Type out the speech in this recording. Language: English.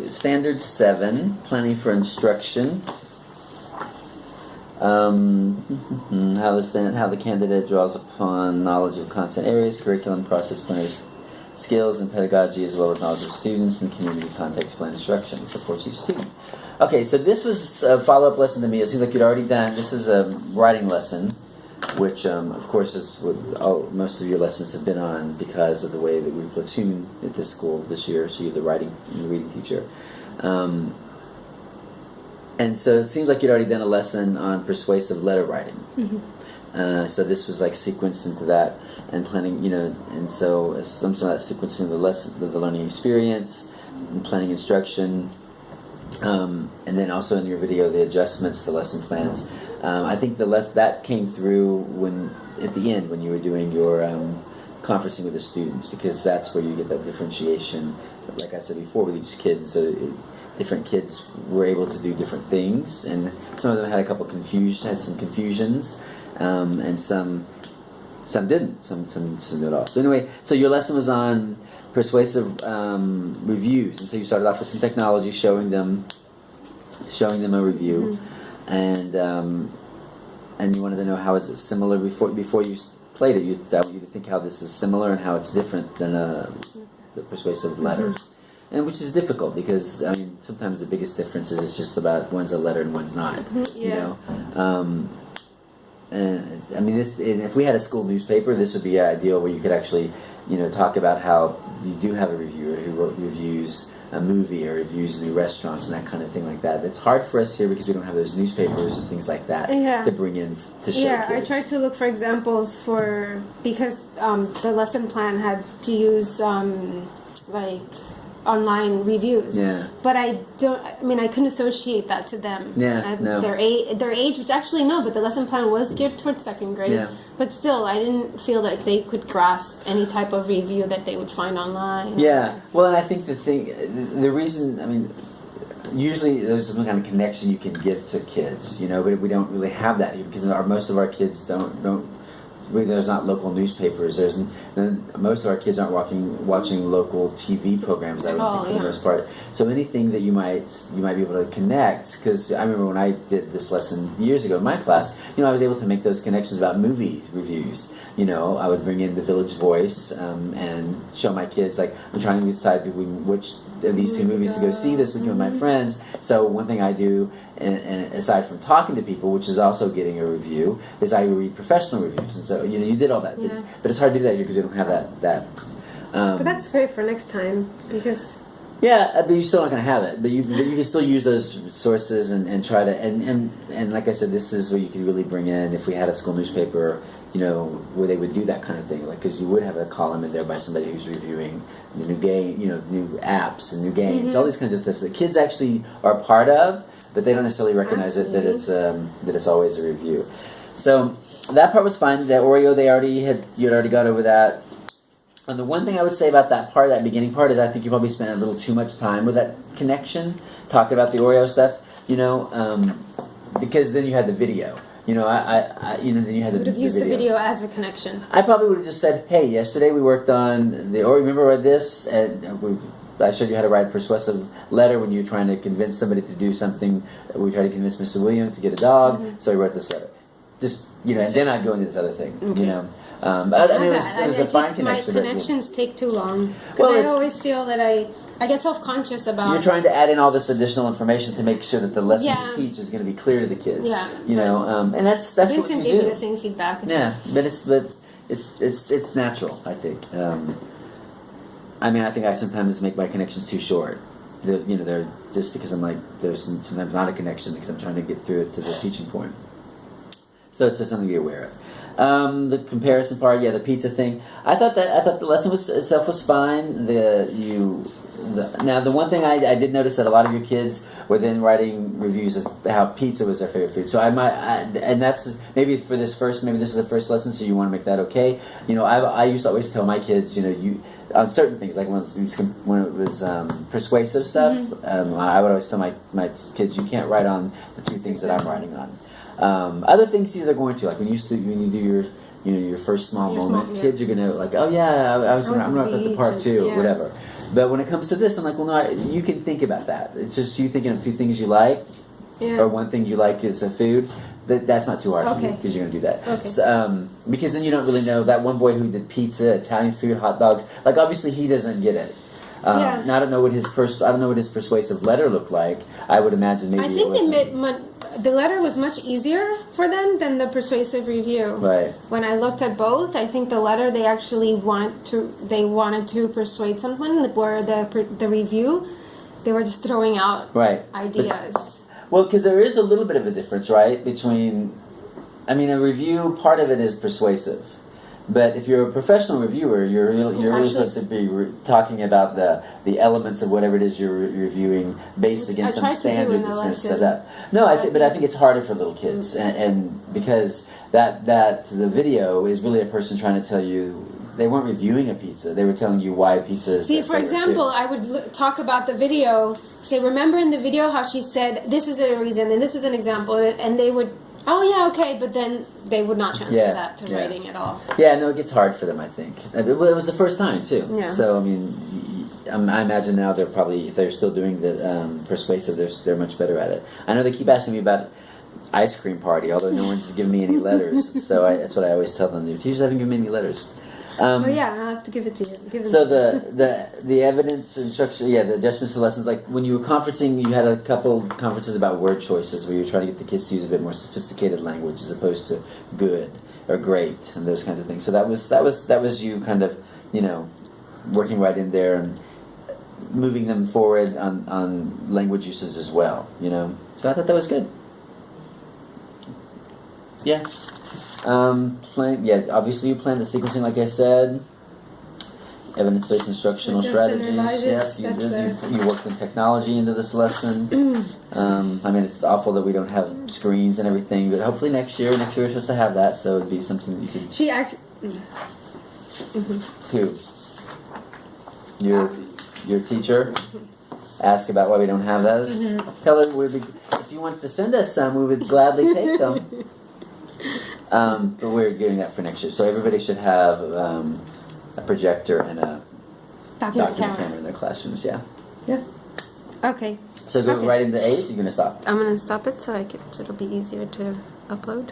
Standard 7, planning for instruction. How the candidate draws upon knowledge of content areas, curriculum, process planners, skills, and pedagogy, as well as knowledge of students and community context plan instruction. Supports each student. Okay, so this was a follow-up lesson to me. It seems like you'd already done. This is a writing lesson, which, of course, is what most of your lessons have been on because of the way that we platoon at this school this year. So you're the writing and the reading teacher. And so it seems like you'd already done a lesson on persuasive letter writing. Mm-hmm. So this was like sequenced into that and planning, and so some of that sequencing of the lesson, the learning experience, and planning instruction, and then also in your video the adjustments to lesson plans. I think that came through when at the end when you were doing your conferencing with the students, because that's where you get that differentiation. Like I said before, with each kid, so different kids were able to do different things, and some of them had some confusions, and some didn't, some did at all. So anyway, so your lesson was on persuasive reviews, and so you started off with some technology, showing them a review, mm-hmm. and you wanted to know how is it similar before you played it. You want you to think how this is similar and how it's different than the persuasive letters. Mm-hmm. And which is difficult because sometimes the biggest difference is it's just about one's a letter and one's not. Yeah. And if we had a school newspaper, this would be ideal where you could actually, talk about how you do have a reviewer who reviews a movie or reviews new restaurants and that kind of thing like that. It's hard for us here because we don't have those newspapers and things like that to bring in to show kids. I tried to look for examples because the lesson plan had to use online reviews, but I couldn't associate that to them. Their age, which actually no, but the lesson plan was geared towards second grade. But still, I didn't feel like they could grasp any type of review that they would find online. Well, and I think the reason, usually there's some kind of connection you can give to kids, but we don't really have that here because most of our kids don't. There's not local newspapers. Most of our kids aren't watching local TV programs. I would think for the most part. So anything that you might be able to connect, because I remember when I did this lesson years ago in my class, I was able to make those connections about movie reviews. I would bring in the Village Voice and show my kids, like, I'm trying to decide between which of these two movies to go see this weekend with my friends. So one thing I do, and aside from talking to people, which is also getting a review, is I read professional reviews. And so, you did all that. But it's hard to do that because you don't have that. But that's great for next time because... Yeah, but you're still not going to have it. But you can still use those sources and try to... And like I said, this is where you could really bring in, if we had a school newspaper, where they would do that kind of thing, like, because you would have a column in there by somebody who's reviewing the new game, new apps and new games, all these kinds of things that kids actually are part of, but they don't necessarily recognize it that it's always a review. So that part was fine. The Oreo, you had already got over that. And the one thing I would say about that beginning part, is I think you probably spent a little too much time with that connection, talking about the Oreo stuff, because then you had the video. Then you had would have used the video as the connection. I probably would have just said, "Hey, yesterday we worked on the Oreo. Remember this?" And I showed you how to write a persuasive letter when you're trying to convince somebody to do something. We tried to convince Mr. Williams to get a dog, so he wrote this letter. Just and then I'd go into this other thing. Okay. But it was a fine connection. My connections take too long because I always feel that I get self-conscious about... You're trying to add in all this additional information to make sure that the lesson you teach is going to be clear to the kids. And that's what you do. Vincent gave me the same feedback. Yeah, but it's natural, I think. I think I sometimes make my connections too short. They're just because I'm like, there's sometimes not a connection because I'm trying to get through it to the teaching point. So it's just something to be aware of. The comparison part, the pizza thing. I thought the lesson itself was fine. Now the one thing I did notice that a lot of your kids were then writing reviews of how pizza was their favorite food. So and that's maybe this is the first lesson, so you want to make that okay. I used to always tell my kids, on certain things, like when it was persuasive stuff, I would always tell my kids, you can't write on the two things that I'm writing on. Other things they're going to, like when you do your first small moment, kids are gonna like, oh yeah, I'm gonna put the part two, or whatever. But when it comes to this, I'm like, well, no, you can think about that. It's just you thinking of two things you like, or one thing you like is a food. That's not too hard for you because you're going to do that. Okay. So, because then you don't really know that one boy who did pizza, Italian food, hot dogs. Like obviously he doesn't get it. Now I don't know what his persuasive letter looked like. I would imagine maybe. I think the letter was much easier for them than the persuasive review. Right. When I looked at both, I think the letter they actually wanted to persuade someone, where the review they were just throwing out ideas. Well, because there is a little bit of a difference, right? Between, I mean, a review, part of it is persuasive. But if you're a professional reviewer, you're really supposed to be talking about the elements of whatever it is you're reviewing based against some standard that's been set up. No, but I think it's harder for little kids, and because that the video is really a person trying to tell you. They weren't reviewing a pizza. They were telling you why pizza is. See, for example, I would talk about the video. Say, remember in the video how she said this is a reason and this is an example, and they would, oh yeah, okay, but then they would not transfer that to writing at all. Yeah, no, it gets hard for them. I think it was the first time too. Yeah. So I mean, I imagine now they're probably if they're still doing the persuasive, they're much better at it. I know they keep asking me about ice cream party, although no one's given me any letters. So that's what I always tell them. The teachers haven't given me any letters. I'll have to give it to you. So the evidence instruction, the adjustments to the lessons, like when you were conferencing, you had a couple conferences about word choices where you were trying to get the kids to use a bit more sophisticated language as opposed to good or great and those kinds of things. So that was you kind of, working right in there and moving them forward on language uses as well, So I thought that was good. Yeah. Obviously you planned the sequencing like I said. Evidence-based instructional strategies. You worked in technology into this lesson. I mean, it's awful that we don't have screens and everything, but hopefully next year we're supposed to have that, so it'd be something that you could... She actually... Who? Your teacher? Ask about why we don't have those? Tell her if you want to send us some, we would gladly take them. But we're doing that for next year. So everybody should have a projector and a document camera in their classrooms. Yeah. Okay. So go right into 8. You're going to stop. I'm going to stop it so it'll be easier to upload.